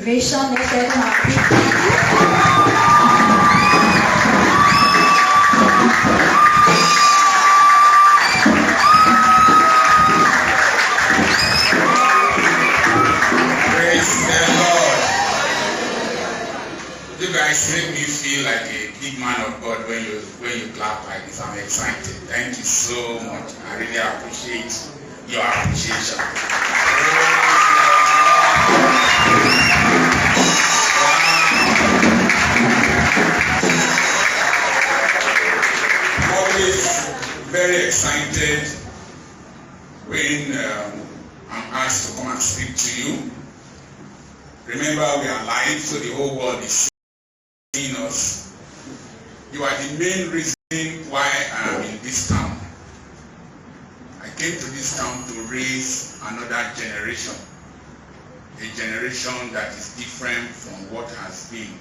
Discrimination and You guys make me feel like a big man of God when you clap like this. I'm excited. Thank you so much. I really appreciate your appreciation. I'm always very excited when I'm asked to come and speak to you. Remember, we are live, so the whole world is seeing us. You are the main reason why I am in this town. I came to this town to raise another generation. A generation that is different from what has been.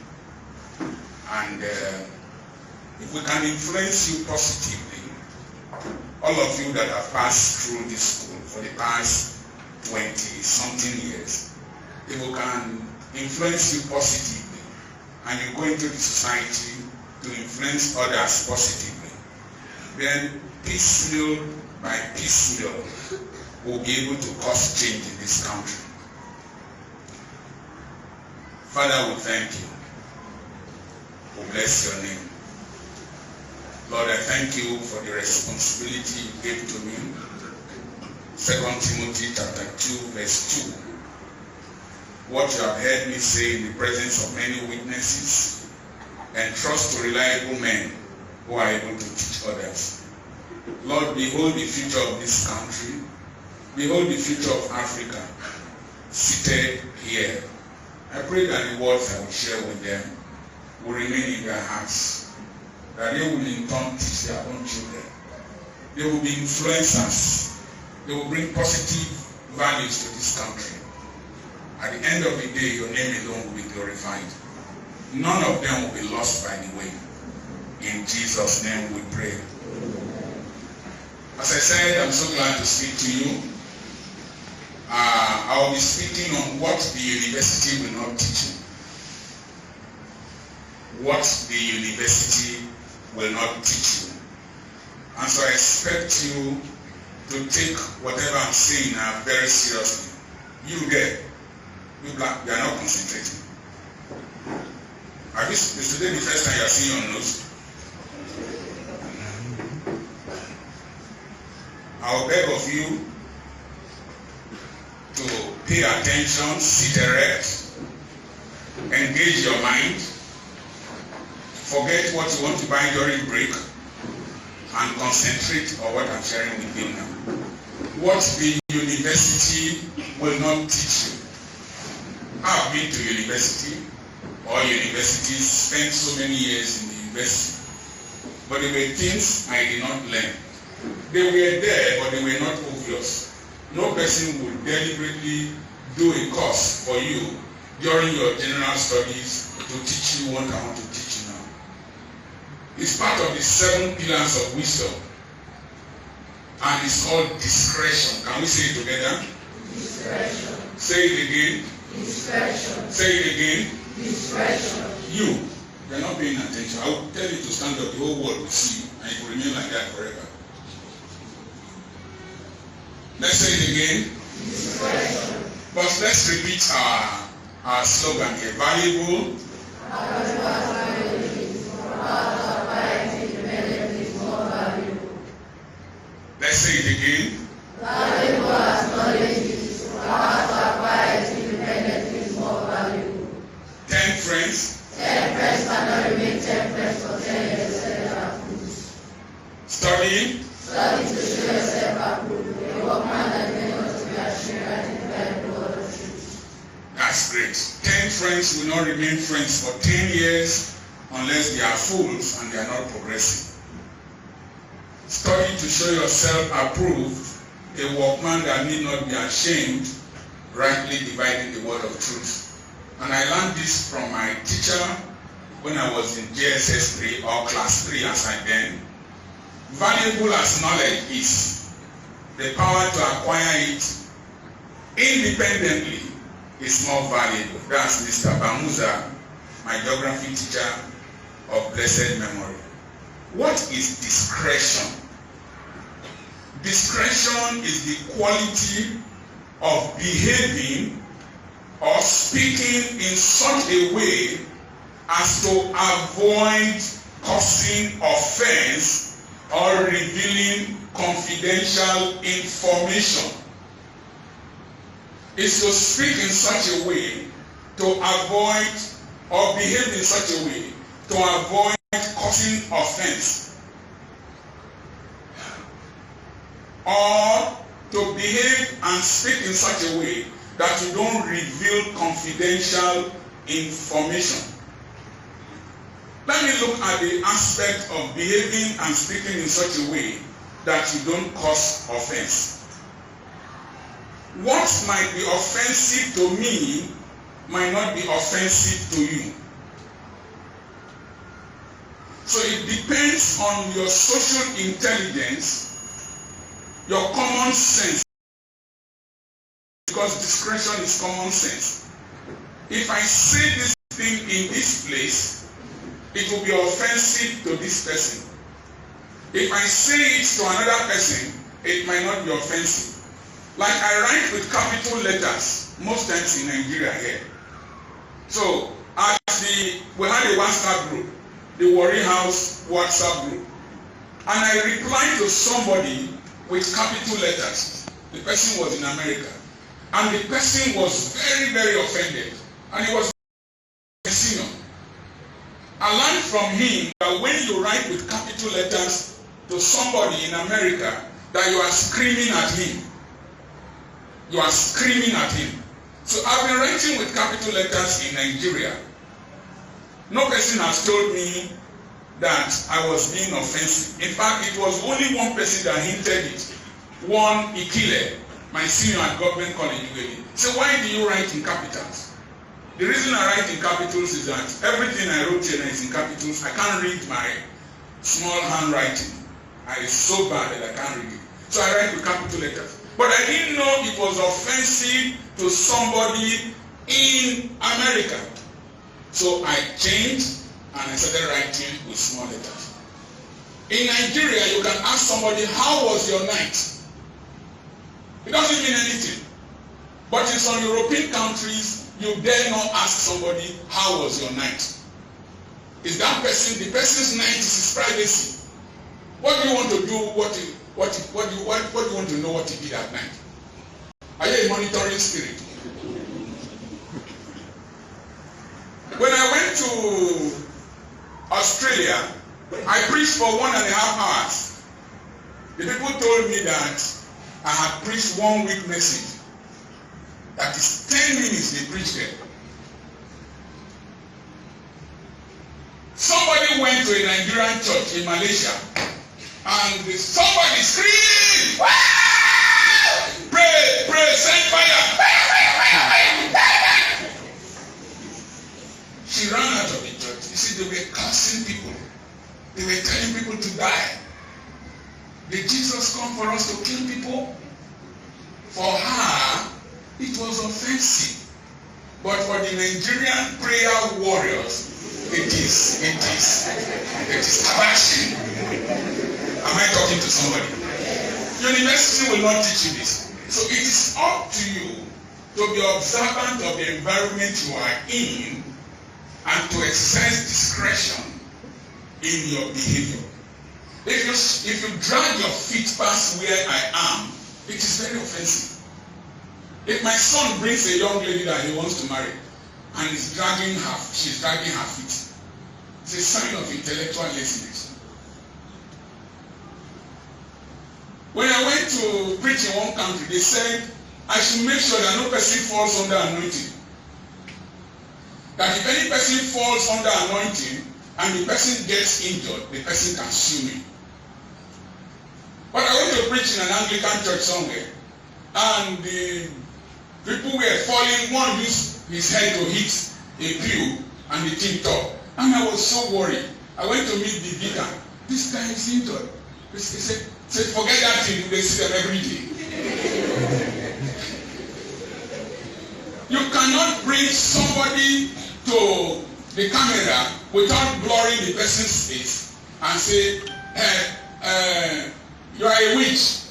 And if we can influence you positively, all of you that have passed through this school for the past 20-something years, if we can influence you positively and you go into the society to influence others positively, then piecemeal by piecemeal we'll be able to cause change in this country. Father, we thank you. We bless your name. Lord, I thank you for the responsibility you gave to me. 2 Timothy chapter 2, verse 2. What you have heard me say in the presence of many witnesses, and trust to reliable men who are able to teach others. Lord, behold the future of this country. Behold the future of Africa seated here. I pray that the words I will share with them will remain in their hearts, that they will in turn teach their own children. They will be influencers. They will bring positive values to this country. At the end of the day, your name alone will be glorified. None of them will be lost by the way. In Jesus' name we pray. As I said, I'm so glad to speak to you. I will be speaking on what the university will not teach you. What the university will not teach you. And so I expect you to take whatever I'm saying now very seriously. You get. You black, you are not concentrating. Is today the first time you are seeing your nose? I will beg of you to pay attention, sit erect, engage your mind, forget what you want to buy during break, and concentrate on what I'm sharing with you now. What the university will not teach you. I've been to university, or universities, spent so many years in the university, but there were things I did not learn. They were there, but they were not obvious. No person would deliberately do a course for you during your general studies to teach you what I want to teach you now. It's part of the 7 pillars of wisdom, and it's called discretion. Can we say it together? Discretion. Say it again. Discretion. Say it again. Discretion. You're not paying attention. I will tell you to stand up. The whole world will see you, and it will remain like that forever. Let's say it again. Discretion. But let's repeat our slogan here. Valuable. Let's say it again. Valuable as knowledge is, for us to acquire it independently is more valuable. 10 friends. 10 friends cannot remain 10 friends for 10 years except approved. Studying. Study to show yourself approved. A workman that may not be ashamed and declare the word of truth. That's great. 10 friends will not remain friends for 10 years unless they are fools and they are not progressing. Study to show yourself approved, a workman that need not be ashamed, rightly dividing the word of truth. And I learned this from my teacher when I was in JSS 3 or class 3 as I then. Valuable as knowledge is, the power to acquire it independently is more valuable. That's Mr. Bamuza, my geography teacher of blessed memory. What is discretion? Discretion is the quality of behaving or speaking in such a way as to avoid causing offense or revealing confidential information. It's to speak in such a way to avoid or behave in such a way to avoid causing offense, or to behave and speak in such a way that you don't reveal confidential information. Let me look at the aspect of behaving and speaking in such a way that you don't cause offense. What might be offensive to me might not be offensive to you. So it depends on your social intelligence, your common sense, because discretion is common sense. If I say this thing in this place, it will be offensive to this person. If I say it to another person, it might not be offensive. Like I write with capital letters most times in Nigeria here. So we had a WhatsApp group, the Warri House WhatsApp group, and I replied to somebody with capital letters. The person was in America, and the person was very, very offended, and he was a senior. I learned from him that when you write with capital letters to somebody in America, that you are screaming at him. You are screaming at him. So I've been writing with capital letters in Nigeria. No person has told me that I was being offensive. In fact, it was only one person that hinted it. One Ikile, my senior at Government College. So why do you write in capitals? The reason I write in capitals is that everything I wrote here is in capitals. I can't read my small handwriting. It's so bad that I can't read it. So I write with capital letters. But I didn't know it was offensive to somebody in America. So I changed and I started writing with small letters. In Nigeria, you can ask somebody, how was your night? It doesn't mean anything. But in some European countries, you dare not ask somebody, how was your night? Is that person, the person's night is his privacy. What do you want to do? What do you want to know what he did at night? Are you a monitoring spirit? When I went to Australia, I preached for 1.5 hours. The people told me that I had preached 1 week message. That is 10 minutes they preached there. Somebody went to a Nigerian church in Malaysia, and somebody screamed, pray, pray, send fire. She ran out of the church. You see, they were cursing people. They were telling people to die. Did Jesus come for us to kill people? For her, it was offensive. But for the Nigerian prayer warriors, it is abashi. Am I talking to somebody? University will not teach you this. So it is up to you to be observant of the environment you are in and to exercise discretion in your behavior. If you drag your feet past where I am, it is very offensive. If my son brings a young lady that he wants to marry and she's dragging her feet, it's a sign of intellectual laziness. When I went to preach in one country, they said I should make sure that no person falls under anointing. That if any person falls under anointing and the person gets injured, the person can sue me. But I went to preach in an Anglican church somewhere, and the people were falling. One used his head to hit a pew, and the thing tore. And I was so worried. I went to meet the vicar. This guy is injured. He said, forget that thing. They see them every day. You can bring somebody to the camera without blurring the person's face and say, you are a witch.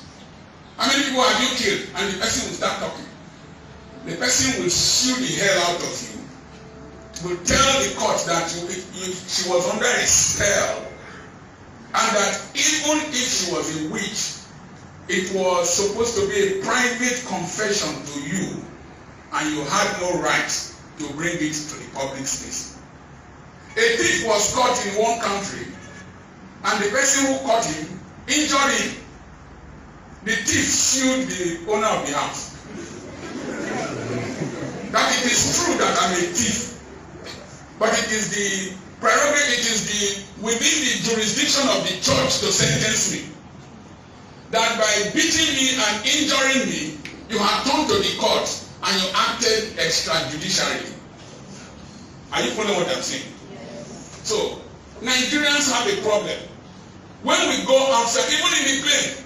How many people have you killed? And the person will start talking. The person will sue the hell out of you. Will tell the court that she was under a spell, and that even if she was a witch, it was supposed to be a private confession to you, and you had no right to bring it to the public space. A thief was caught in one country, and the person who caught him injured him. The thief sued the owner of the house. That it is true that I'm a thief, but it is the prerogative, it is the within the jurisdiction of the church to sentence me. That by beating me and injuring me, you have turned to the court and you acted extrajudicially. Are you following what I'm saying? Yes. So, Nigerians have a problem. When we go outside, even in the plane,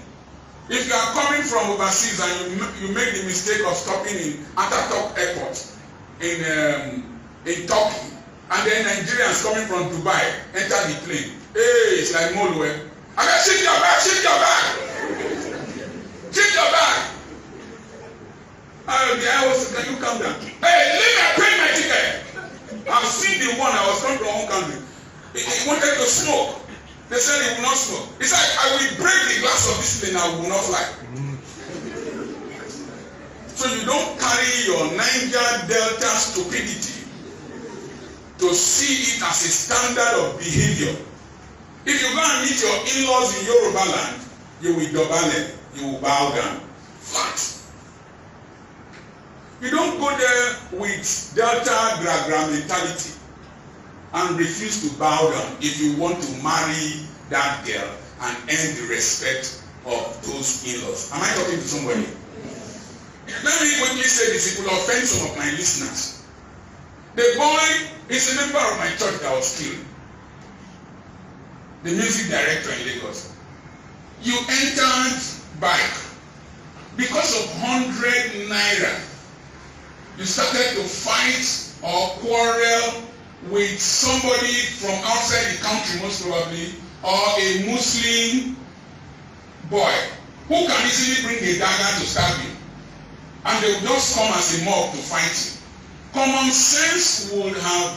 if you are coming from overseas and you make the mistake of stopping in Atatürk Airport in Turkey, and then Nigerians coming from Dubai enter the plane, hey, it's like Molwe. I mean, shake your bag, shake your bag, shake your bag. The guy was, can you come down? Hey, leave me, pay my ticket. I've seen the one I was coming from one country. He wanted to smoke. They said he will not smoke. He said, I will break the glass of this plane, I will not fly. So you don't carry your Niger Delta stupidity to see it as a standard of behavior. If you go and meet your in-laws in Yoruba land, you will dobale, you will bow down. Flat. You don't go there with Delta Gragra mentality and refuse to bow down if you want to marry that girl and earn the respect of those in-laws. Am I talking to somebody? Let me quickly say this, it will offend some of my listeners. The boy is a member of my church that was killed. The music director in Lagos. You entered bike because of 100 naira. You started to fight or quarrel with somebody from outside the country, most probably, or a Muslim boy who can easily bring a dagger to stab you, and they will just come as a mob to fight you. Common sense would have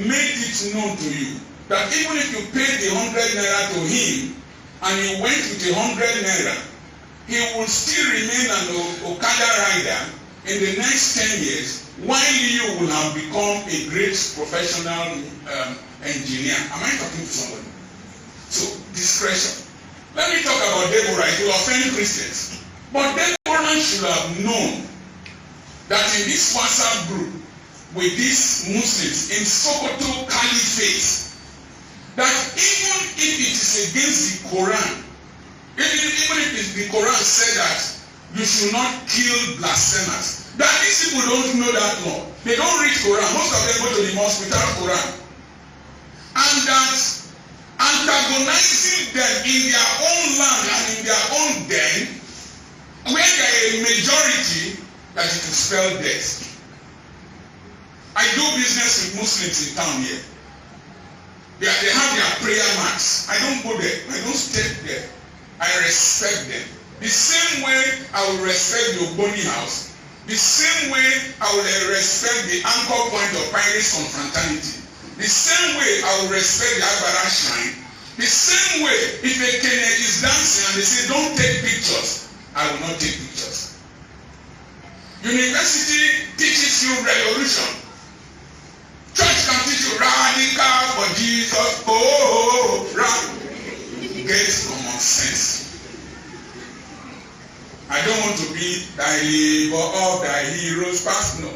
made it known to you that even if you paid the 100 naira to him and he went with the 100 naira, he will still remain an Okada rider in the next 10 years, while you will have become a great professional engineer. Am I talking to somebody? So, discretion. Let me talk about Deborah. It will offend Christians. But Deborah should have known that in this WhatsApp group with these Muslims in Sokoto Caliphate, that even if it is against the Quran, even if the Quran said that you should not kill blasphemers, that these people don't know that law. They don't read Quran. Most of them go to the mosque without Quran. And that antagonizing them in their own land and in their own den, where there is a majority, that it will spell death. I do business with Muslims in town here. They have their prayer mats. I don't go there. I don't stay there. I respect them. The same way I will respect the Ogboni house, the same way I will respect the anchor point of Pirates Confraternity, the same way I will respect the Agbara Shrine, the same way if a Kenya is dancing and they say don't take pictures, I will not take pictures. University teaches you revolution. Church can teach you radical for Jesus. Get common sense. I don't want to be thy labor of thy heroes past. No.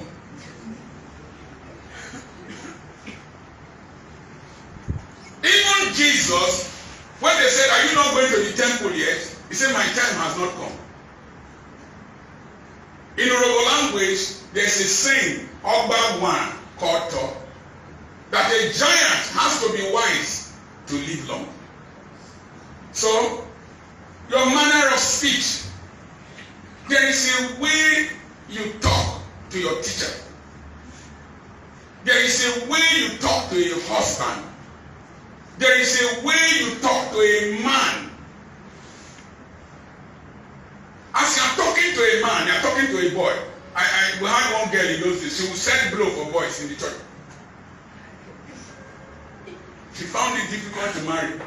Even Jesus, when they said, are you not going to the temple yet? He said, my time has not come. In Yoruba language, there's a saying, Ogba one called talk, that a giant has to be wise to live long. So, your manner of speech, there is a way you talk to your teacher. There is a way you talk to a husband. There is a way you talk to a man. As you are talking to a man, you are talking to a boy. We had one girl in those days. She would set blow for boys in the church. She found it difficult to marry.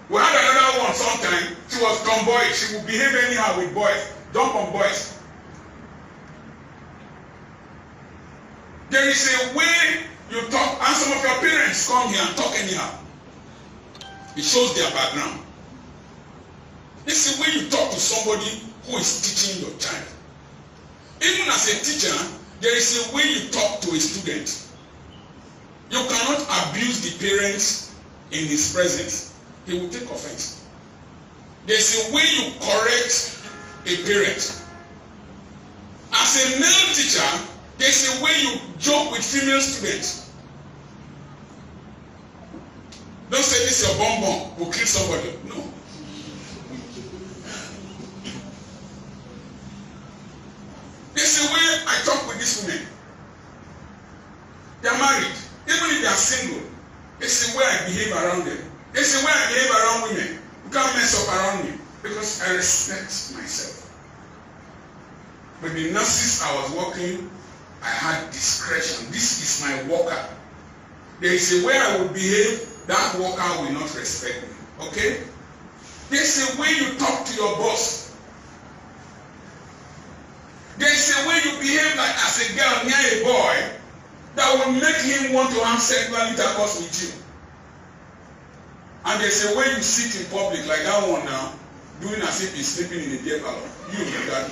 We had another one sometime. She was tomboy. She would behave anyhow with boys. Dump on boys. There is a way you talk, and some of your parents come here and talk anyhow. It shows their background. It's the way you talk to somebody who is teaching your child. Even as a teacher, there is a way you talk to a student. You cannot abuse the parents in his presence. He will take offense. There's a way you correct a parent. As a male teacher, there's a way you joke with female students. Don't say this is your bonbon will kill somebody. No. There's a way I talk with these women. They are married. Even if they are single, there's a way I behave around them. There's a way I behave around women. You can't mess up around me because I respect myself. With the nurses I was working, I had discretion. This is my worker. There is a way I will behave. That worker will not respect me. Okay? There's a way you talk to your boss. There's a way you behave like as a girl near a boy that will make him want to have sexual intercourse with you. And there's a way you sit in public like that one now, doing as if he's sleeping in a beer parlor. You do that.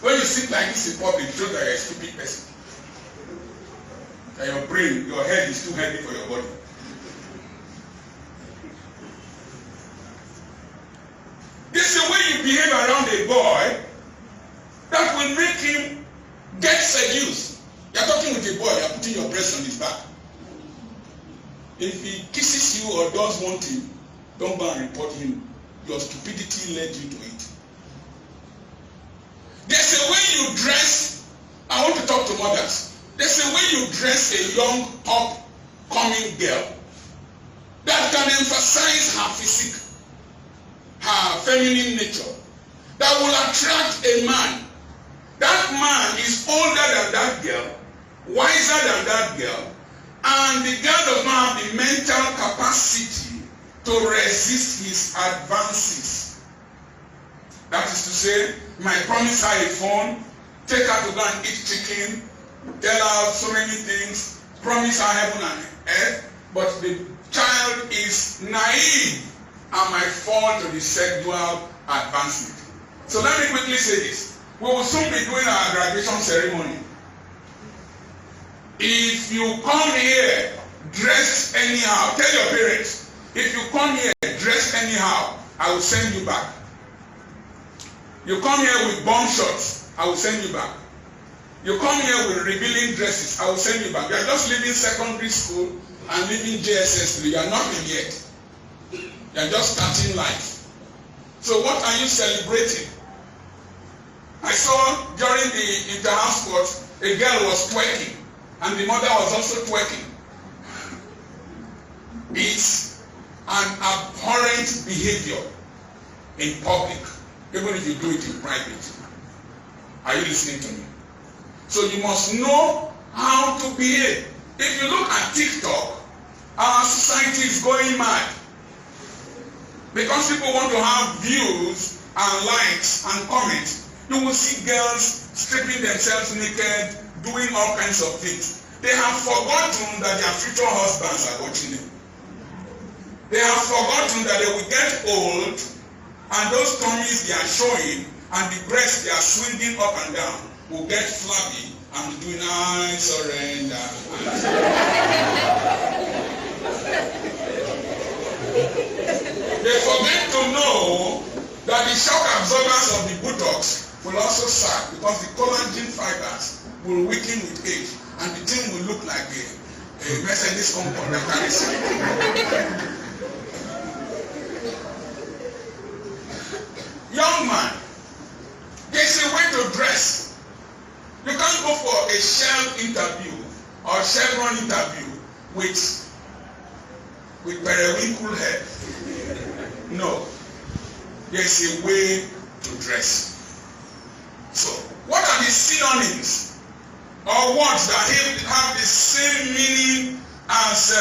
When you sit like this in public, it shows that you're a stupid person. That your brain, your head is too heavy for your body. There's a way you behave around a boy that will make him get seduced. You're talking with a boy, you're putting your breast on his back. If he kisses you or does one thing, don't go and report him. Your stupidity led you to it. There's a way you dress. I want to talk to mothers. There's a way you dress a young, upcoming girl that can emphasize her physique, her feminine nature, that will attract a man. That man is older than that girl, wiser than that girl, and the girl does not have the mental capacity to resist his advances. That is to say, you might promise her a phone, take her to go and eat chicken, tell her so many things, promise her heaven and earth, but the child is naive and might fall to the sexual advancement. So let me quickly say this. We will soon be doing our graduation ceremony. If you come here dressed anyhow, tell your parents, if you come here dressed anyhow, I will send you back. You come here with bomb shots, I will send you back. You come here with revealing dresses, I will send you back. You are just leaving secondary school and leaving JSS3. You are not in yet. You are just starting life. So what are you celebrating? I saw during the inter-house sports, a girl was twerking, and the mother was also twerking. It's an abhorrent behavior in public, even if you do it in private. Are you listening to me? So you must know how to behave. If you look at TikTok, our society is going mad. Because people want to have views and likes and comments. You will see girls stripping themselves naked, doing all kinds of things. They have forgotten that their future husbands are watching them. They have forgotten that they will get old and those tummies they are showing and the breasts they are swinging up and down will get flabby and do I surrender. They forget to know that the shock absorbers of the buttocks will also sag because the collagen fibers will weaken with age and the thing will look like a Mercedes compound that carries it. Young man, there's a way to dress. go for a Shell interview or Chevron interview with periwinkle head. No. There's a way to dress. So, what are the synonyms or words that have the same meaning as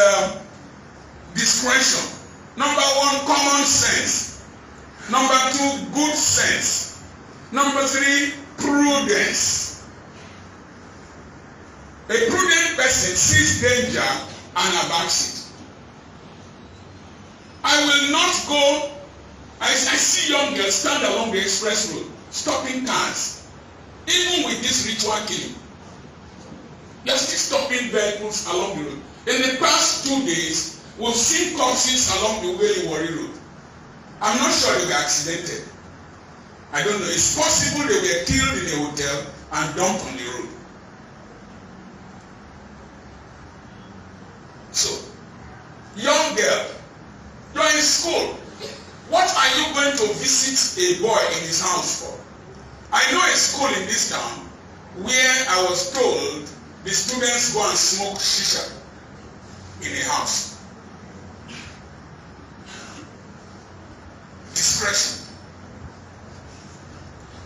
discretion? Number one, common sense. Number two, good sense. Number three, prudence. A prudent person sees danger and averts it. I will not go. I see young girls stand along the express road, stopping cars. Even with this ritual killing, they are still stopping vehicles along the road. In the past 2 days, we've seen corpses along the Wari road. I'm not sure they were accidented. I don't know. It's possible they were killed in a hotel and dumped on the road. So, young girl, you are in school. What are you going to visit a boy in his house for? I know a school in this town where I was told the students go and smoke shisha in a house. Discretion.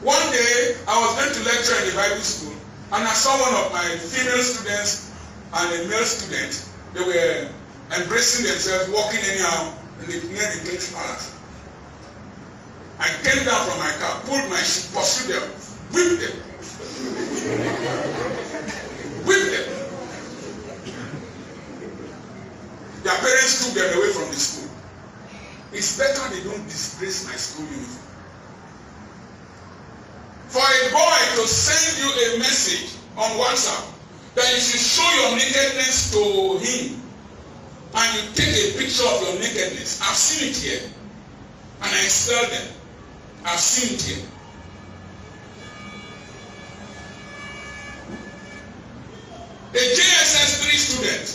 One day, I was going to lecture in the Bible school, and I saw one of my female students and a male student. They were embracing themselves, walking anyhow near the Prince Palace. I came down from my car, pulled my shoe, pursued them, whipped them. Whipped them. Their parents took them away from the school. It's better they don't disgrace my school uniform. For a boy to send you a message on WhatsApp that you should show your nakedness to him, and you take a picture of your nakedness. I've seen it here, and I expel them. I've seen it here. A JSS 3 student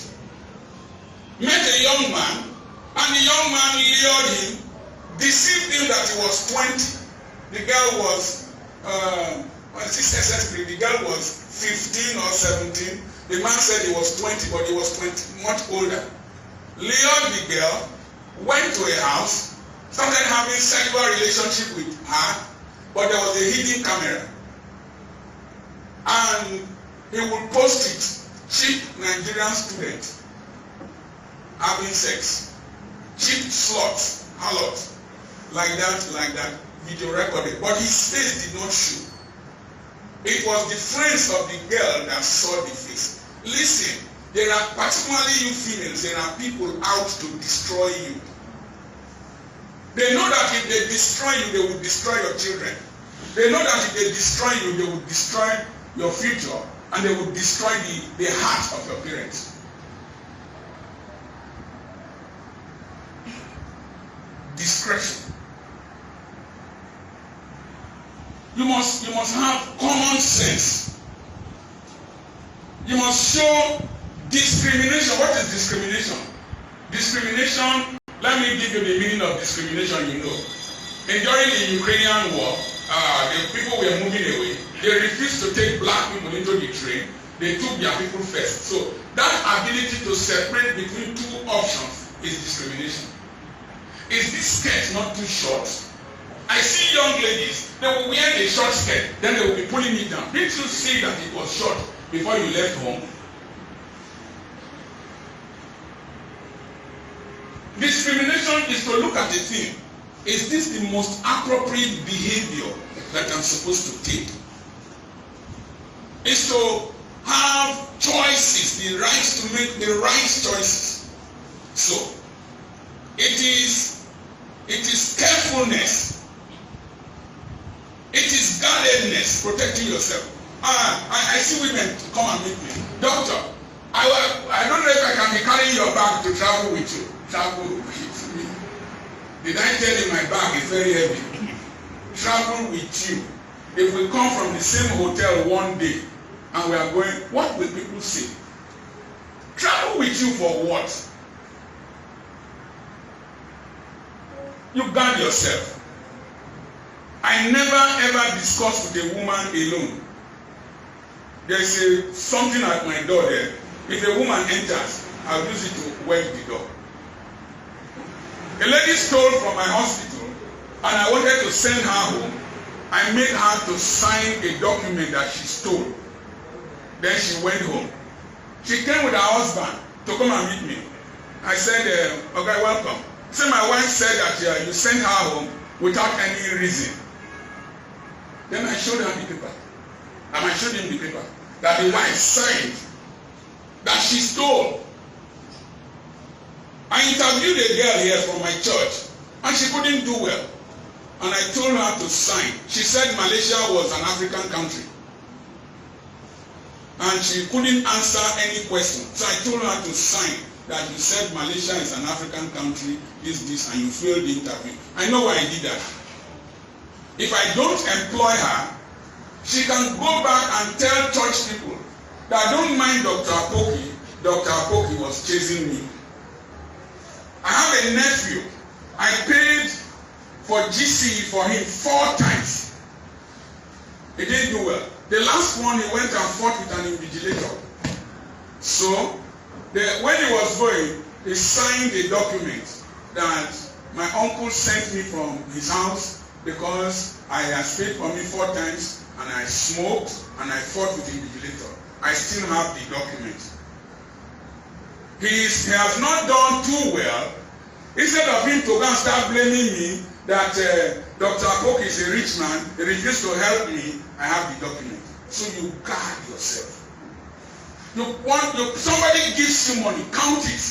met a young man, and the young man lured him, deceived him that he was 20. The girl was SS3, the girl was 15 or 17. The man said he was 20, but he was 20, much older. Lured the girl, went to a house, started having sexual relationship with her, but there was a hidden camera. And he would post it, cheap Nigerian student having sex, cheap sluts, harlots, like that, video recorded. But his face did not show. It was the friends of the girl that saw the face. Listen, there are, particularly you females, there are people out to destroy you. They know that if they destroy you, they will destroy your children. They know that if they destroy you, they will destroy your future, and they will destroy the heart of your parents. Discretion. You must have common sense. You must show discrimination. What is discrimination? Discrimination, let me give you the meaning of discrimination, you know. During the Ukrainian war, the people were moving away. They refused to take black people into the train. They took their people first. So that ability to separate between two options is discrimination. Is this skirt not too short? I see young ladies, they will wear a short skirt, then they will be pulling it down. Didn't you see that it was short before you left home? Discrimination is to look at a thing. Is this the most appropriate behavior that I'm supposed to take? It's to have choices, the right to make the right choices. So, it is carefulness. It is guardedness, protecting yourself. I see women come and meet me. Doctor, I don't know if I can be carrying your bag to travel with you. Travel with me. Did I tell you my bag is very heavy? Travel with you. If we come from the same hotel one day and we are going, what will people say? Travel with you for what? You guard yourself. I never ever discuss with a woman alone. there's something at my door there. If a woman enters, I'll use it to weld the door. A lady stole from my hospital, and I wanted to send her home. I made her to sign a document that she stole. Then she went home. She came with her husband to come and meet me. I said, okay, welcome. So my wife said that you sent her home without any reason. Then I showed her the paper. And I showed him the paper that the wife signed that she stole. I interviewed a girl here from my church, and she couldn't do well. And I told her to sign. She said Malaysia was an African country. And she couldn't answer any question. So I told her to sign that you said Malaysia is an African country, this, and you failed the interview. I know why I did that. If I don't employ her, she can go back and tell church people that I don't mind Dr. Apoki. Dr. Apoki was chasing me. I have a nephew. I paid for GC for him 4 times. He didn't do well. The last one, he went and fought with an invigilator. So, when he was going, he signed a document that my uncle sent me from his house because I had paid for me 4 times, and I smoked, and I fought with the invigilator. I still have the document. He has not done too well. Instead of him to go and start blaming me that Dr. Apoki is a rich man, he refused to help me, I have the document. So you guard yourself. Somebody gives you money, count it.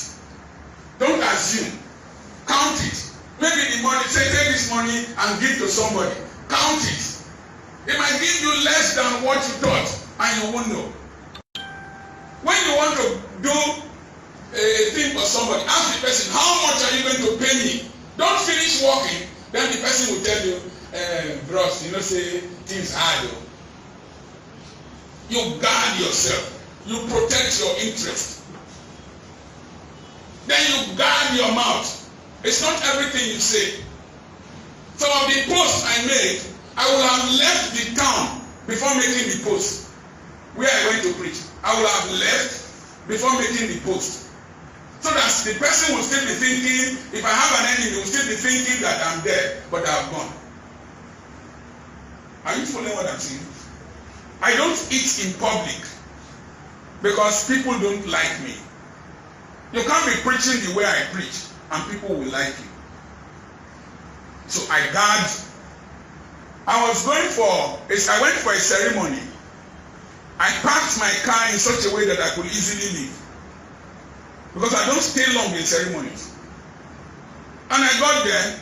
Don't assume. Count it. Maybe the money, say take this money and give to somebody. Count it. It might give you less than what you thought, and you won't know. When you want to do a thing for somebody, ask the person, how much are you going to pay me? Don't finish working, then the person will tell you, bros, you know, say things hard. You guard yourself. You protect your interest. Then you guard your mouth. It's not everything you say. Some of the posts I made, I would have left the town before making the post. Where I went to preach, I would have left before making the post. So that the person will still be thinking, if I have an enemy, will still be thinking that I'm dead, but I've gone. Are you following what I'm saying? I don't eat in public because people don't like me. You can't be preaching the way I preach and people will like you. So I guard. I went for a ceremony. I parked my car in such a way that I could easily leave. Because I don't stay long in ceremonies. And I got there.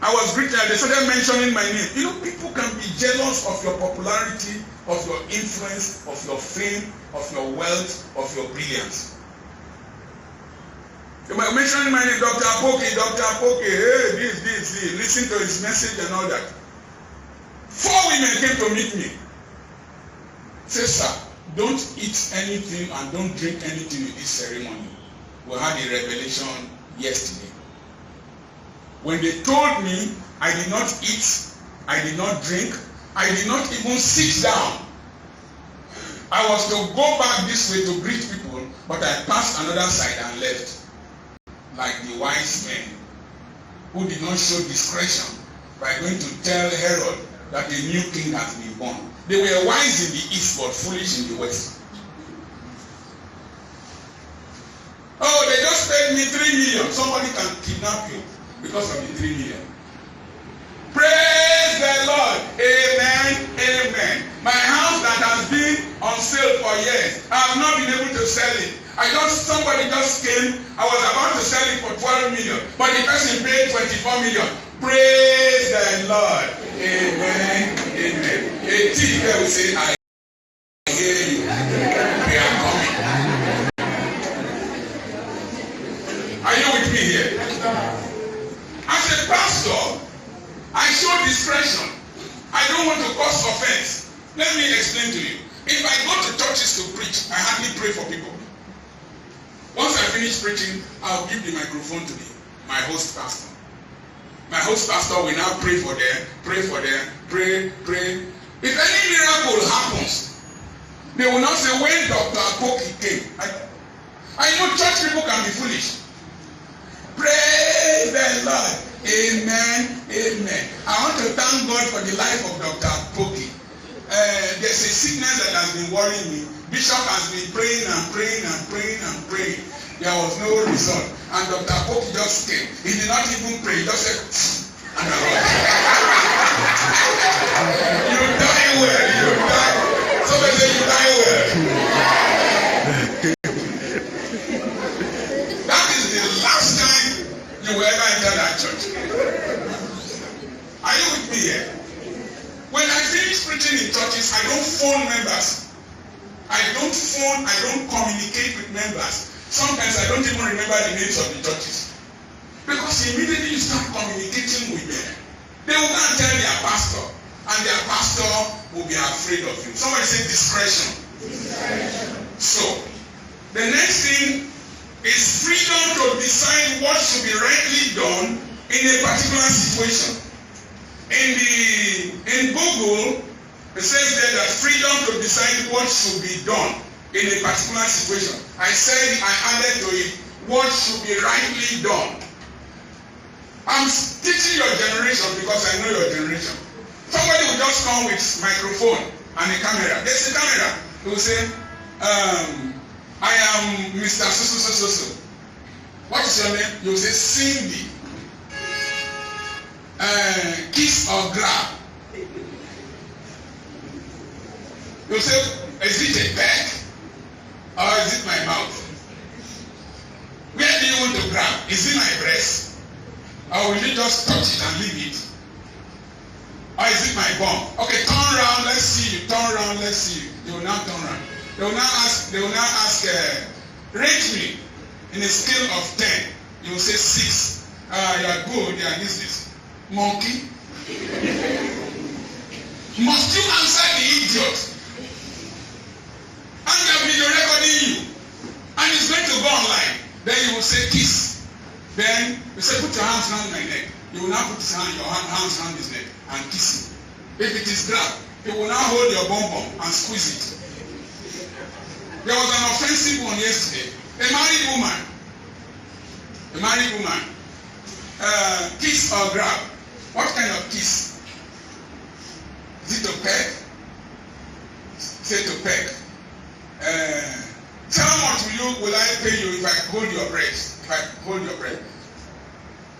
I was greeted. They started mentioning my name. You know, people can be jealous of your popularity, of your influence, of your fame, of your wealth, of your brilliance. They were mentioning my name, Dr. Apoki, hey, this, listen to his message and all that. 4 women came to meet me. Say, sir, don't eat anything and don't drink anything in this ceremony. We had a revelation yesterday. When they told me I did not eat, I did not drink, I did not even sit down. I was to go back this way to greet people, but I passed another side and left. Like the wise men who did not show discretion by going to tell Herod that a new king has been born. They were wise in the east but foolish in the west. Oh, they just paid me 3 million. Somebody can kidnap you because of the 3 million. Praise the Lord. Amen. Amen. My house that has been on sale for years, I have not been able to sell it. Somebody just came. I was about to sell it for 12 million, but the person paid 24 million. Praise the Lord. Amen. Amen. A thief will say, I hear you. We are coming. Are you with me here? As a pastor, I show discretion. I don't want to cause offense. Let me explain to you. If I go to churches to preach, I hardly pray for people. Once I finish preaching, I'll give the microphone to my host pastor. My host pastor will now pray for them, pray. If any miracle happens, They will not say when Dr. Apoki came. I know church people can be foolish. Praise the Lord. Amen. Amen. I want to thank God for the life of Dr. Apoki. There's a sickness that has been worrying me. Bishop has been praying and praying and praying and praying. There was no result. And Dr. Apoki just came. He did not even pray. He just said, and I was you die well. You die. Somebody say you die well. That is the last time you will ever enter that church. Are you with me here? When I finish preaching in churches, I don't phone members. I don't communicate with members. Sometimes I don't even remember the names of the churches. Because immediately you start communicating with them, they will go and tell their pastor, and their pastor will be afraid of you. Somebody say discretion. So, the next thing is freedom to decide what should be rightly done in a particular situation. In Google, it says there that freedom to decide what should be done in a particular situation. I added to it what should be rightly done. I'm teaching your generation because I know your generation. Somebody will just come with microphone and a camera. There's a camera. He will say, I am Mr. So. What is your name? You will say Cindy. Kiss or grab. You will say, is it a peck or is it my mouth? Where do you want to grab? Is it my breast? Or will you just touch it and leave it? Or is it my bum? Okay, turn around, let's see you. Turn around, let's see you. They will now turn around. They will now ask, rate me in a scale of 10. You will say 6. You are good, yeah, this. Monkey. Must you answer the idiot? And they are video recording you. And it's going to go online. Then you will say kiss. Then you say put your hands around my neck. You will now put your hands around his neck and kiss him. If it is grab, he will now hold your bum and squeeze it. There was an offensive one yesterday. A married woman. Kiss or grab. What kind of kiss? Is it to peck? Say to peck. Tell how much will I pay you if I hold your breast?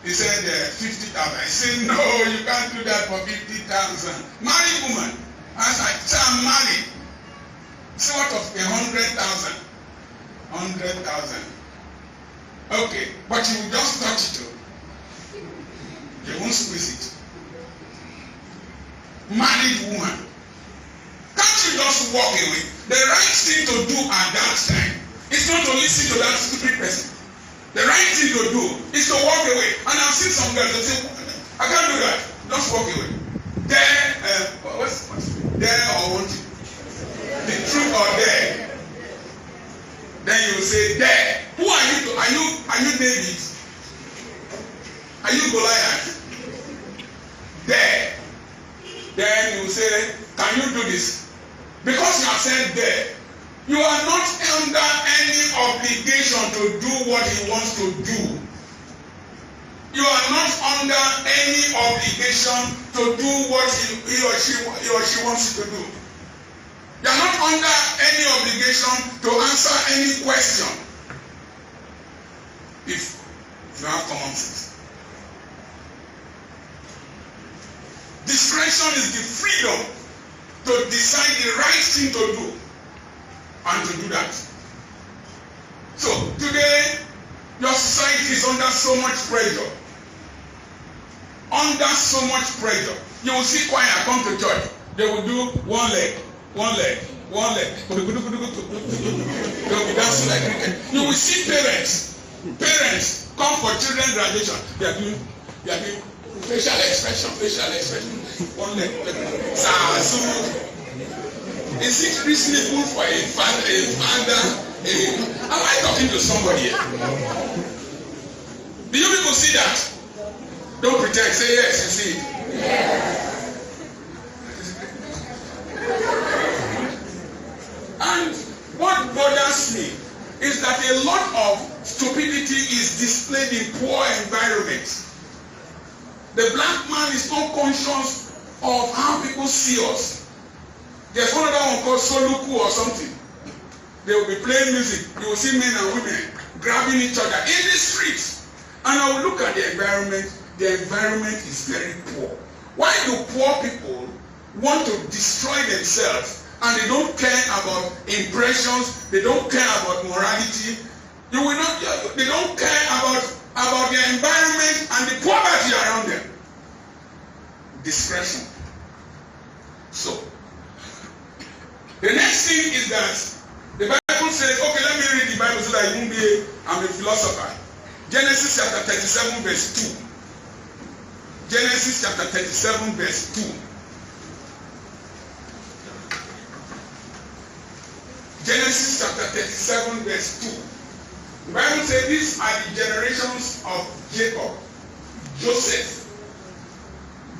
He said 50,000. I said no, you can't do that for 50,000. Married woman. I said I'm married. So what of 100,000? 100,000. Okay, but you will just touch it. You won't squeeze it. Married woman. Can't you just walk away? The right thing to do at that time is not to listen to that stupid person. The right thing to do is to walk away. And I've seen some girls that say, I can't do that. Just walk away. Dare or want it? The truth or dare? Then you will say, dare. Who are you to? Are you David? Are you Goliath? Dare. Then you will say, can you do this? Because you have said dare, you are not under any obligation to do what he wants to do. You are not under any obligation to do what he or she wants you to do. You are not under any obligation to answer any question if you have common sense. Discretion is the freedom to decide the right thing to do and to do that. So today, your society is under so much pressure. Under so much pressure. You will see choir come to church. They will do one leg. They will be dancing like cricket. You will see parents come for children's graduation. They are doing facial expression. One leg. Is it reasonable for a father? Am I talking to somebody here? Do you people see that? Don't pretend. Say yes, you see it. Yes. And what bothers me is that a lot of stupidity is displayed in poor environments. The black man is not conscious of how people see us. There's one other one called Soluku or something. They will be playing music. You will see men and women grabbing each other in the streets. And I will look at the environment. The environment is very poor. Why do poor people want to destroy themselves and they don't care about impressions? They don't care about morality. They don't care about their environment and the poverty around them. Discretion. So, the next thing is that the Bible says, okay, let me read the Bible so that you won't be I'm a philosopher. Genesis chapter 37 verse 2. Genesis chapter 37 verse 2. Genesis chapter 37 verse 2. The Bible says these are the generations of Jacob. Joseph.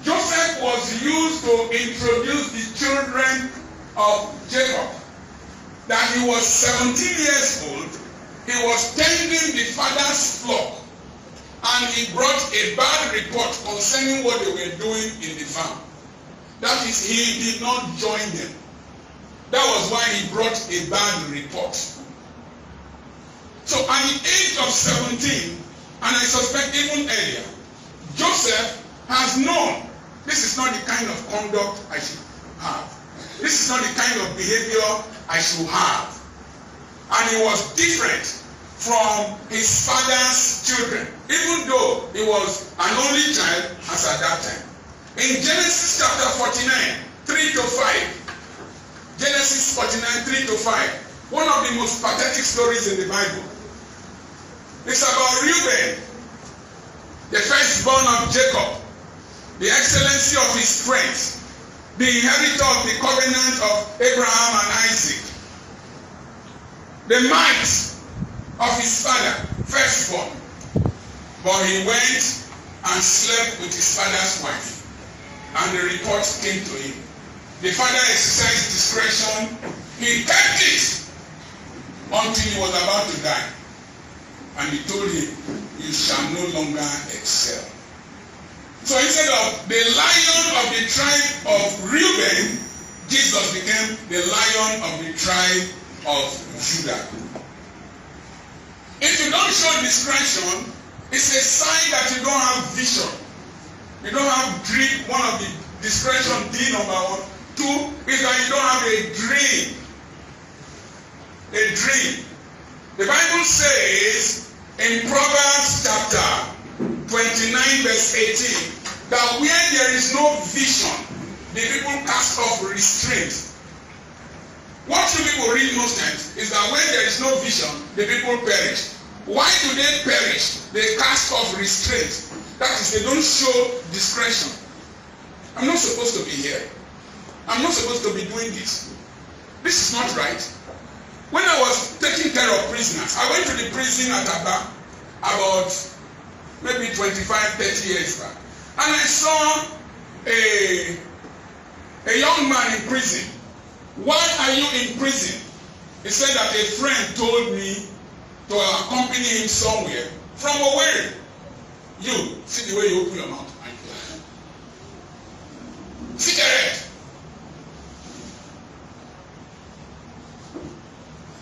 Joseph was used to introduce the children of Jacob. That he was 17 years old. He was tending the father's flock. And he brought a bad report concerning what they were doing in the farm. That is, he did not join them. That was why he brought a bad report. So at the age of 17, and I suspect even earlier, Joseph has known this is not the kind of conduct I should have. This is not the kind of behavior I should have. And he was different from his father's children, even though he was an only child as at that time. In Genesis chapter 49, 3 to 5, Genesis 49, 3 to 5, one of the most pathetic stories in the Bible. It's about Reuben, the firstborn of Jacob, the excellency of his strength, the inheritor of the covenant of Abraham and Isaac, the might of his father, firstborn. But he went and slept with his father's wife. And the report came to him. The father exercised discretion. He kept it until he was about to die. And he told him, you shall no longer excel. So instead of the lion of the tribe of Reuben, Jesus became the lion of the tribe of Judah. If you don't show discretion, it's a sign that you don't have vision. You don't have dream. One of the discretion, D number 1. 2 is that you don't have a dream. A dream. The Bible says in Proverbs chapter 29 verse 18 that where there is no vision, the people cast off restraint. What you people read most times is that when there is no vision, the people perish. Why do they perish? They cast off restraint. That is, they don't show discretion. I'm not supposed to be here. I'm not supposed to be doing this. This is not right. When I was taking care of prisoners, I went to the prison at Aba about maybe 25-30 years back. And I saw a young man in prison. Why are you in prison? He said that a friend told me to accompany him somewhere from Owerri. You, see the way you open your mouth. Cigarette.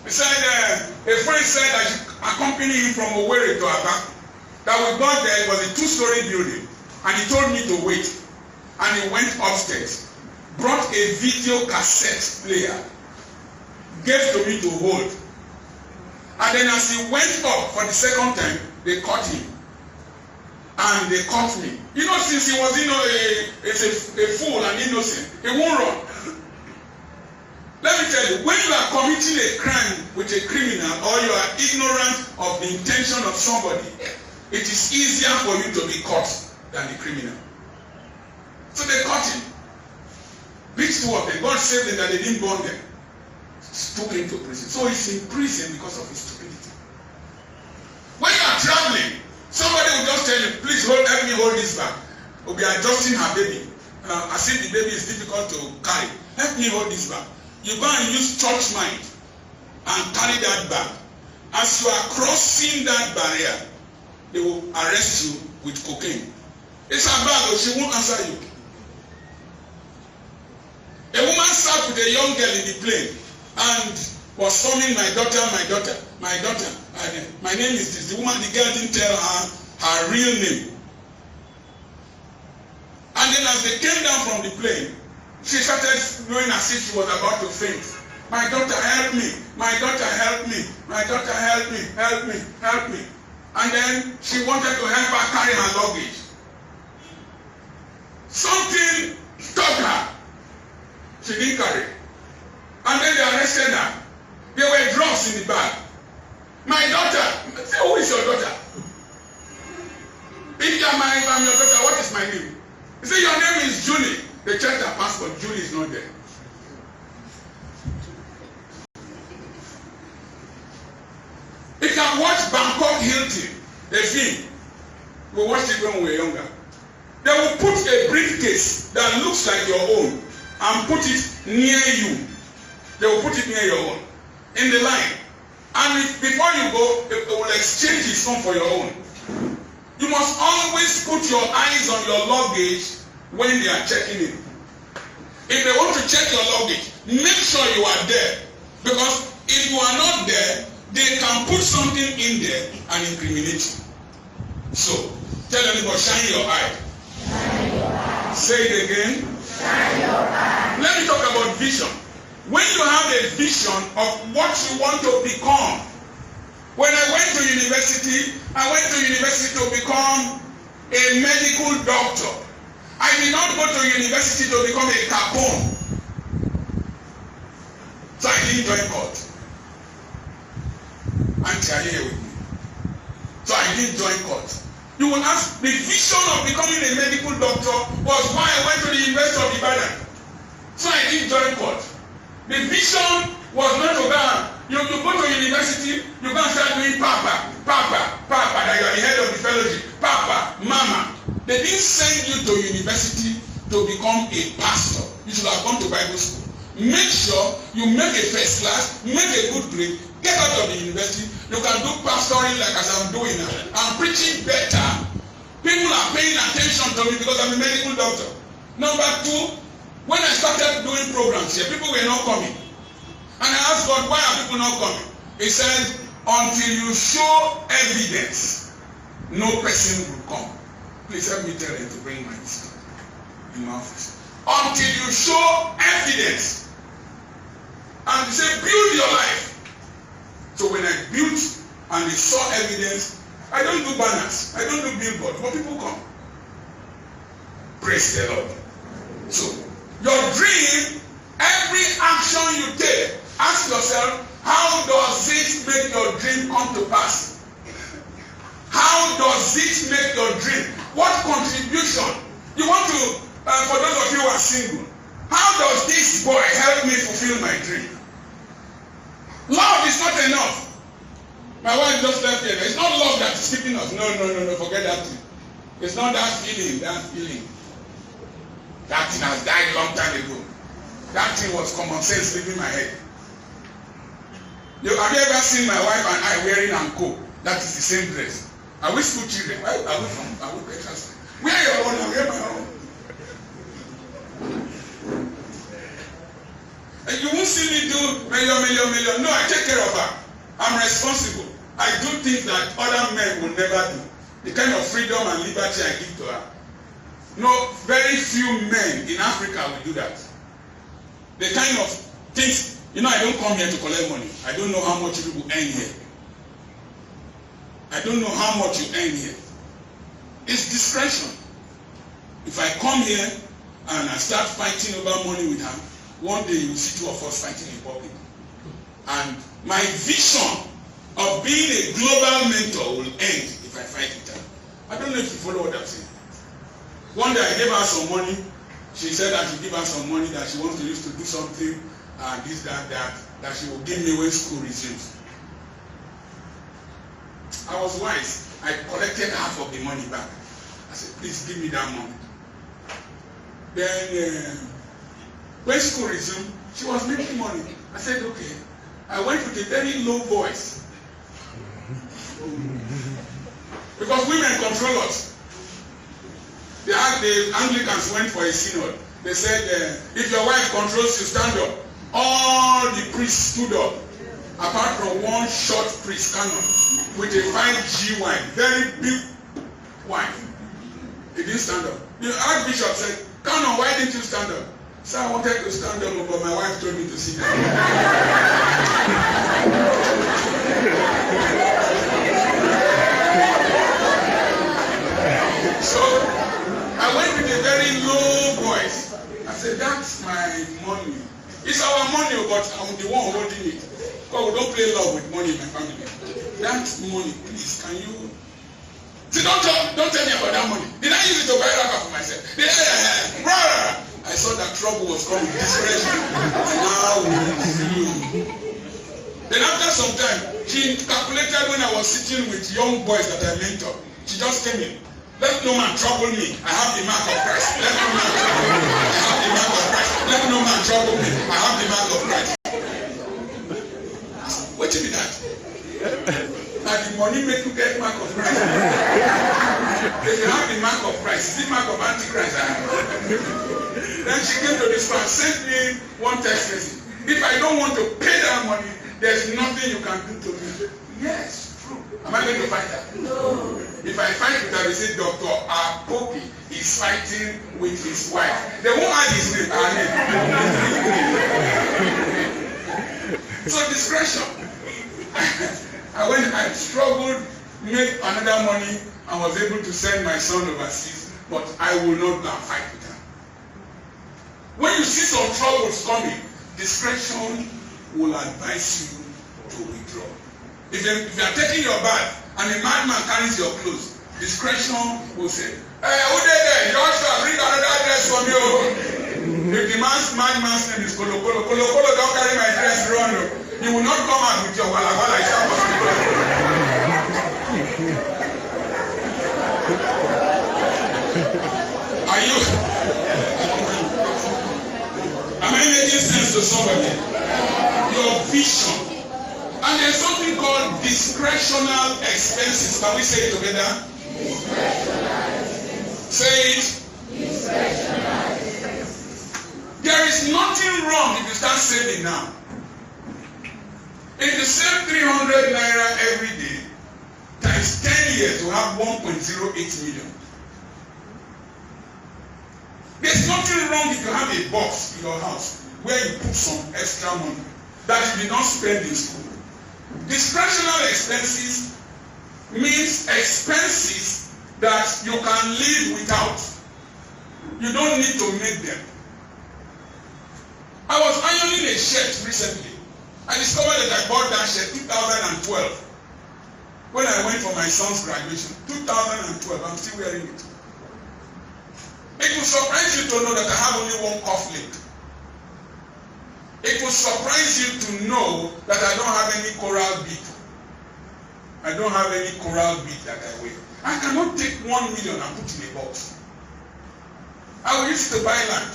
He said, a friend said I should accompany him from Owerri to Aba. That we got there, it was a 2-story building. And he told me to wait. And he went upstairs, brought a video cassette player, gave to me to hold. And then as he went up for the second time, they caught him. And they caught me. You know, since he was a fool and innocent, he won't run. Let me tell you, when you are committing a crime with a criminal or you are ignorant of the intention of somebody, it is easier for you to be caught than the criminal. So they caught him. Beat 2 of them. God saved them that they didn't burn them. Took him to prison. So he's in prison because of his stupidity. When you are traveling, somebody will just tell you, please help me hold this bag. We'll be adjusting her baby. As if the baby is difficult to carry. Help me hold this bag. You go and use church mind and carry that bag. As you are crossing that barrier, they will arrest you with cocaine. It's a bag, she won't answer you. A woman sat with a young girl in the plane and was forming my daughter. My name is this. The girl didn't tell her real name. And then as they came down from the plane, she started doing as if she was about to faint. My daughter, help me. My daughter, help me. My daughter, help me. Help me. Help me. And then she wanted to help her carry her luggage. Something stopped her. She didn't carry. And then they arrested her. There were drugs in the bag. My daughter, say, who is your daughter? If I'm your daughter, what is my name? He said, your name is Julie. They checked her passport. Julie is not there. You can watch Bangkok Hilton, the film. We watched it when we were younger. They will put a briefcase that looks like your own and put it near you. They will put it near your own in the line. And before you go, they will exchange his own for your own. You must always put your eyes on your luggage when they are checking in. If they want to check your luggage, make sure you are there. Because if you are not there, they can put something in there and incriminate you. So, tell anybody, shine your eye. Shine your eye. Say it again. Shine your eye. Let me talk about vision. When you have a vision of what you want to become. When I went to university to become a medical doctor. I did not go to university to become a capone. So I didn't join court. Auntie, are you here with me? So I didn't join court. You will ask, the vision of becoming a medical doctor was why I went to the University of Ibadan. So I didn't join court. The vision was not to go. You go to university, you go and start doing papa, that you are the head of the fellowship, papa, mama. They didn't send you to university to become a pastor. You should have gone to Bible school. Make sure you make a first class, make a good grade, get out of the university. You can do pastoring like as I'm doing now. I'm preaching better. People are paying attention to me because I'm a medical doctor. Number two, when I started doing programs here, people were not coming. And I asked God, why are people not coming? He said, until you show evidence, no person will come. Please help me tell them to bring my stuff in my office. Until you show evidence. And he said, build your life. So when I built and they saw evidence, I don't do banners, I don't do billboards, but people come. Praise the Lord. So, your dream, every action you take, ask yourself, how does it make your dream come to pass? How does it make your dream? What contribution? You want to, for those of you who are single, how does this boy help me fulfill my dream? Love is not enough. My wife just left here. It's not love that is keeping us. No, forget that thing. It's not that feeling. That thing has died a long time ago. That thing was common sense leaving my head. Have you ever seen my wife and I wearing anko? That is the same dress. Are we school children? Where are we from? Are we Petra? Wear your own, I wear my own. And you won't see me do million. No, I take care of her. I'm responsible. I do things that other men will never do. The kind of freedom and liberty I give to her. No, very few men in Africa will do that. The kind of things, I don't come here to collect money. I don't know how much you people earn here. I don't know how much you earn here. It's discretion. If I come here and I start fighting over money with her, one day you will see two of us fighting in public. And my vision of being a global mentor will end if I fight with her. I don't know if you follow what I'm saying. One day I gave her some money. She said I should give her some money that she wants to use to do something, this, that she will give me when school resumes. I was wise. I collected half of the money back. I said, please give me that money. Then when school resumed, she was making money. I said, okay. I went with a very low voice. Because women control us. The Anglicans went for a synod. They said, if your wife controls you, stand up. All the priests stood up. Apart from one short priest, Canon, with a 5G wine, very big wine. He didn't stand up. The Archbishop said, Canon, why didn't you stand up? So I wanted to stand up, but my wife told me to sit down. So I went with a very low voice. I said, that's my money. It's our money, but I'm the one holding it. Because we don't play love with money in my family. That money, please, can you... See, don't tell me about that money. Did I use it to buy rubber for myself? I saw that trouble was coming. Discretion. Now we see. Then after some time, she calculated when I was sitting with young boys that I mentor. She just came in. Let no man trouble me. I have the mark of Christ. Let no man trouble me. I have the mark of Christ. Let no man trouble me. I have the mark of Christ. What be that? Now the money make you get mark of Christ. If you have the mark of Christ, is the mark of Antichrist? Then she came to this man, sent me one text message. If I don't want to pay that money, there's nothing you can do to me. Yes, true. Am I going to fight that? No. If I fight with her, they say Dr. Apoki is fighting with his wife. They won't add his name. So discretion. I struggled, made another money, and was able to send my son overseas, but I will not go and fight with her. When you see some troubles coming, discretion will advise you to withdraw. If you are taking your bath and a madman carries your clothes, discretion will say, hey, who did that? Joshua, bring another dress for me. If the madman's name is Kolo, don't carry my dress, run. You will not come out with your wala Are you? Am I making sense to somebody? Your vision. And there's something called discretional expenses. Can we say it together? Discretional expenses. Say it. Discretional expenses. There is nothing wrong if you start saving now. If you save 300 naira every day, times 10 years, you have 1.08 million. There's nothing wrong if you have a box in your house where you put some extra money that you did not spend in school. Discretional expenses means expenses that you can live without. You don't need to make them. I was ironing a shirt recently. I discovered that I bought that shirt 2012 when I went for my son's graduation. 2012, I'm still wearing it. It will surprise you to know that I have only one cuff link. It will surprise you to know that I don't have any coral bead. I don't have any coral bead that I wear. I cannot take 1 million and put in a box. I will use it to buy land.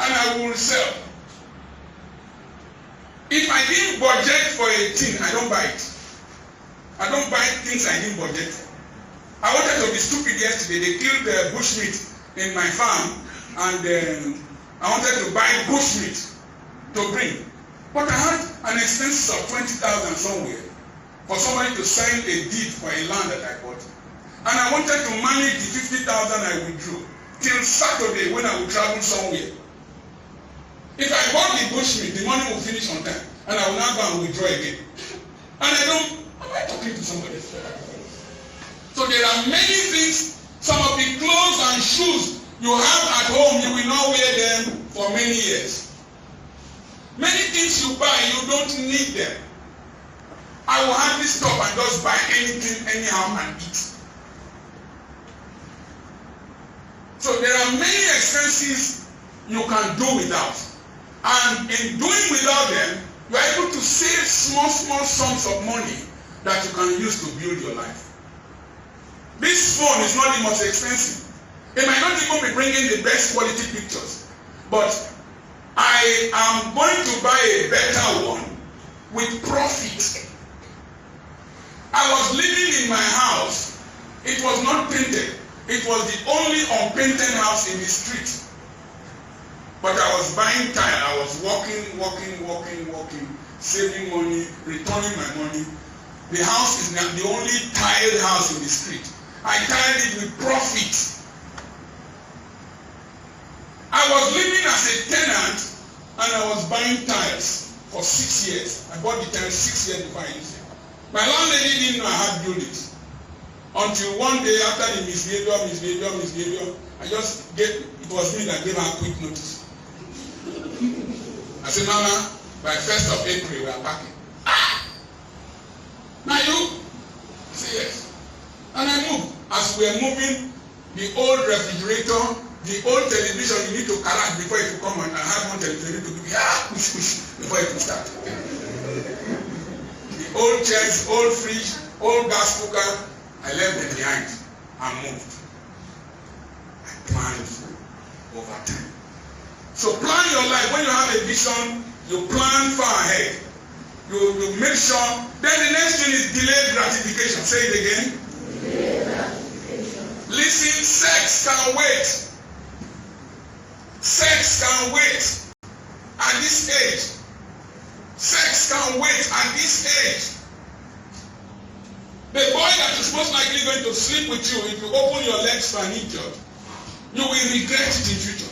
And I will sell. If I didn't budget for a thing, I don't buy it. I don't buy things I didn't budget for. I wanted to be stupid yesterday. They killed the bushmeat in my farm, and I wanted to buy bushmeat to bring. But I had an expense of 20,000 somewhere for somebody to sign a deed for a land that I bought. And I wanted to manage the 50,000 I withdrew till Saturday when I would travel somewhere. If I bought the bushmeat, the money will finish on time, and I will not go and withdraw again. And I don't. Am I talking to somebody? So there are many things. Some of the clothes and shoes you have at home, you will not wear them for many years. Many things you buy, you don't need them. I will hardly stop and just buy anything anyhow and eat. So there are many expenses you can do without. And in doing without them, you are able to save small sums of money that you can use to build your life. This phone is not the most expensive. It might not even be bringing the best quality pictures. But I am going to buy a better one with profit. I was living in my house. It was not painted. It was the only unpainted house in the street. But I was buying tile. I was working, saving money, returning my money. The house is now the only tiled house in the street. I tiled it with profit. I was living as a tenant and I was buying tiles for 6 years. I bought the tiles 6 years before I used it. My landlady didn't know I had units. Until one day after the misbehavior, it was me that gave her a quick notice. I said, Mama, by 1st of April we are packing. Now you? I said, yes. And I moved. As we were moving, the old refrigerator, the old television you need to carry before it will come on. I had one television to do push before it will start. The old chairs, old fridge, old gas cooker, I left them behind and moved. I planned over time. So plan your life. When you have a vision, you plan far ahead. You make sure. Then the next thing is delayed gratification. Say it again. Delayed gratification. Listen, sex can wait. Sex can wait at this age. Sex can wait at this age. The boy that is most likely going to sleep with you, if you open your legs for an idiot, you will regret it in future.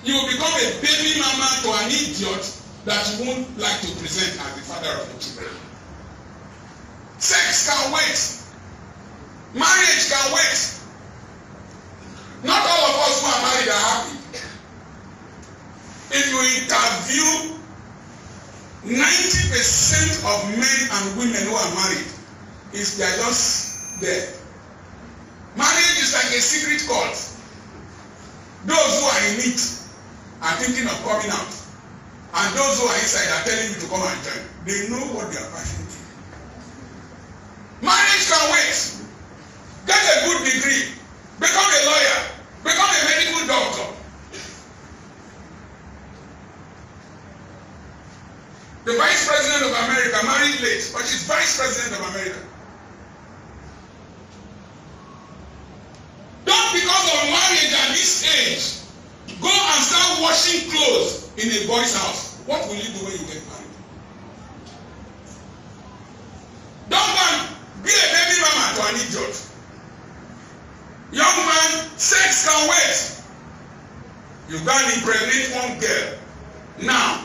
You will become a baby mama to an idiot that you won't like to present as the father of the children. Sex can wait. Marriage can wait. Not all of us who are married are happy. If you interview 90% of men and women who are married, they are just there. Marriage is like a secret cult. Those who are in it are thinking of coming out. And those who are inside are telling you to come and join. They know what they are passionate in. Marriage can wait. Get a good degree. Become a lawyer. Become a medical doctor. The Vice President of America married late, but she's Vice President of America. Don't because of marriage at this age, go and start washing clothes in a boy's house. What will you do when you get married? Don't go and be a baby mama to an idiot. Young man, sex can wait. You go and impregnate one girl. Now,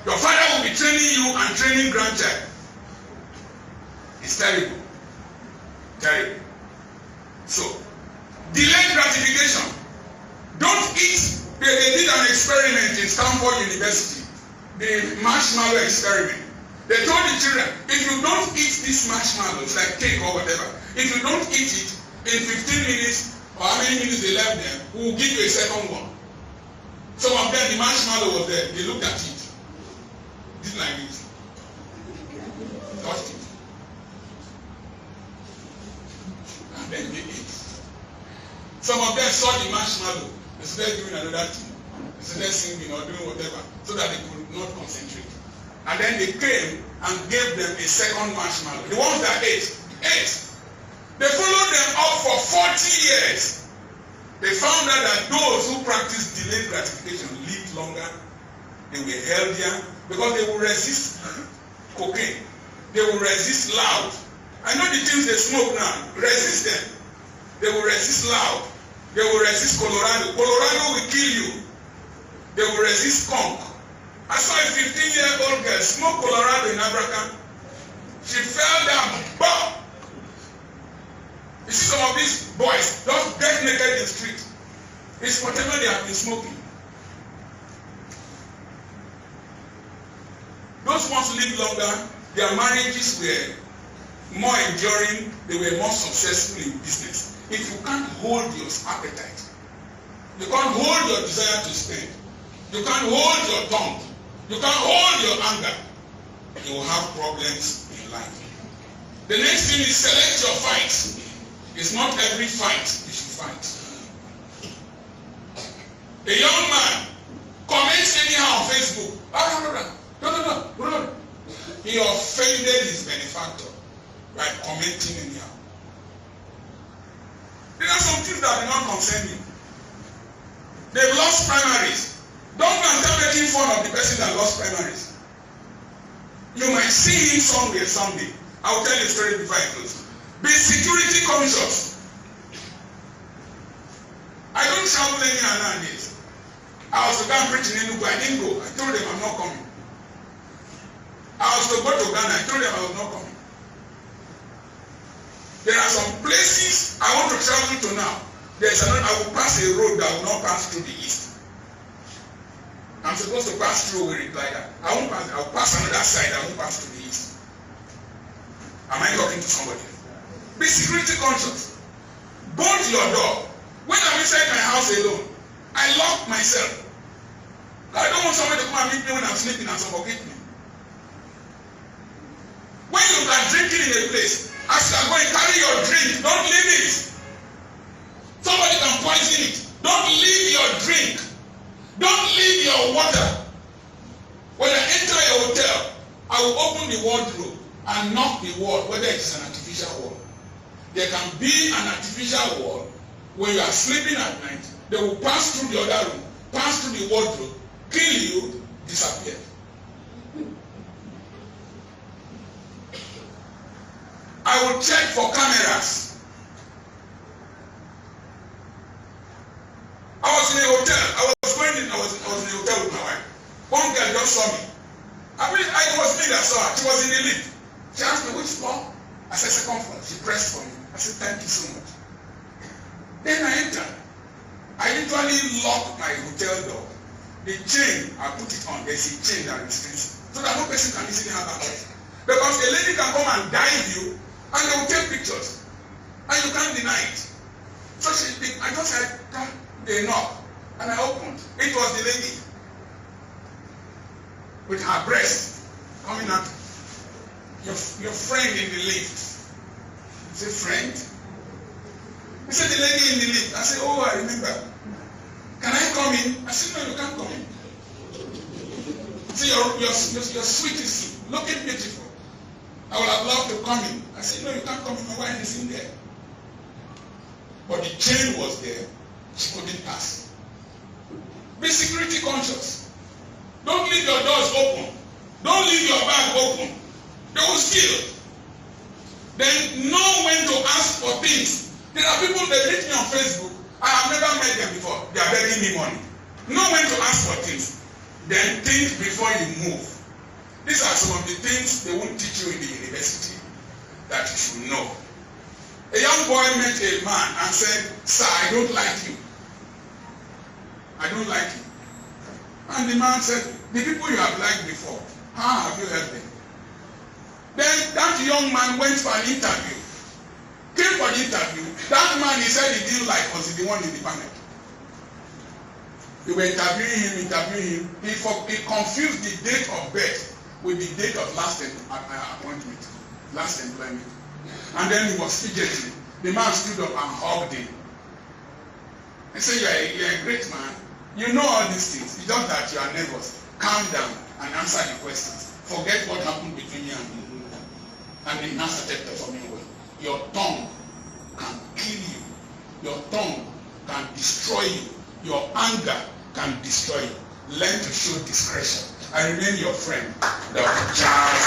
your father will be training you and training grandchild. It's terrible. Terrible. So, delayed gratification. Don't eat. They did an experiment in Stanford University. The marshmallow experiment. They told the children, if you don't eat this marshmallow, it's like cake or whatever. If you don't eat it, in 15 minutes, or how many minutes they left them, we will give you a second one. Some of them, the marshmallow was there. They looked at it. Did like this. Touched it. And then they ate. Some of them saw the marshmallow. They started doing another thing. They started singing or doing whatever so that they could not concentrate. And then they came and gave them a second marshmallow. The ones that ate. They followed them up for 40 years. They found out that those who practiced delayed gratification lived longer. They were healthier because they will resist cocaine. They will resist loud. I know the things they smoke now. Resist them. They will resist loud. They will resist Colorado. Colorado will kill you. They will resist skunk. I saw a 15-year-old girl smoke Colorado in Africa. She fell down. Boom! You see some of these boys just get naked in the street. It's whatever they have been smoking. Those ones live longer. Their marriages were more enduring. They were more successful in business. If you can't hold your appetite, you can't hold your desire to spend, you can't hold your tongue, you can't hold your anger, you will have problems in life. The next thing is select your fights. It's not every fight you should fight. A young man comments anyhow on Facebook. No. He offended his benefactor by commenting anyhow. There are some things that do not concern you. They've lost primaries. Don't go and start making fun of the person that lost primaries. You might see him somewhere someday. I will tell you a story before I close. Be security conscious. I don't travel anywhere nowadays. I was to go and preach in Enugu. I didn't go. I told them I'm not coming. I was to go to Ghana. I told them I was not coming. There are some places I want to travel to now. I will pass a road that will not pass through the east. I'm supposed to pass through, we reply that. I will pass another side, I won't pass to the east. Am I talking to somebody? Be security conscious. Bolt your door. When I'm inside my house alone, I lock myself. I don't want somebody to come and meet me when I'm sleeping and suffocate me. When you are drinking in a place, as you are going, carry your drink, don't leave it. Somebody can poison it. Don't leave your drink. Don't leave your water. When I enter a hotel, I will open the wardrobe and knock the wall, whether it is an artificial wall. There can be an artificial wall. When you are sleeping at night, they will pass through the other room, pass through the wardrobe, kill you, disappear. I will check for cameras. I was in a hotel. I was in a hotel with my wife. One girl just saw me. It was me that saw her. She was in the lift. She asked me, which floor? I said, second floor. She pressed for me. I said, thank you so much. Then I entered. I literally locked my hotel door. The chain, I put it on. There's a chain that restrains so that no person can easily have access. Because a lady can come and dive you and they will take pictures. And you can't deny it. So I just said, they knocked, and I opened. It was the lady with her breast coming out. Your friend in the lift. I said, friend? He said, the lady in the lift. I said, oh, I remember. Can I come in? I said, no, you can't come in. See, your sweet is looking beautiful. I would have loved to come in. I said, no, you can't come in. My wife is in there. But the chain was there. She couldn't pass. Be security conscious. Don't leave your doors open. Don't leave your bag open. They will steal. Then know when to ask for things. There are people that meet me on Facebook. I have never met them before. They are begging me money. Know when to ask for things. Then think before you move. These are some of the things they won't teach you in the university that you should know. A young boy met a man and said, sir, I don't like you. I don't like you. And the man said, the people you have liked before, how have you helped them? Then that young man went for an interview. Came for the interview. That man he said he didn't like was the one in the panel. They were interviewing him. He confused the date of birth with the date of last appointment, last employment. And then he was fidgeting. The man stood up and hugged him. He said, you're a great man. You know all these things. It's just that you are nervous. Calm down and answer the questions. Forget what happened between you and me. And the man started performing well. Your tongue can kill you. Your tongue can destroy you. Your anger can destroy you. Learn to show discretion. I remain your friend, Dr. Charles.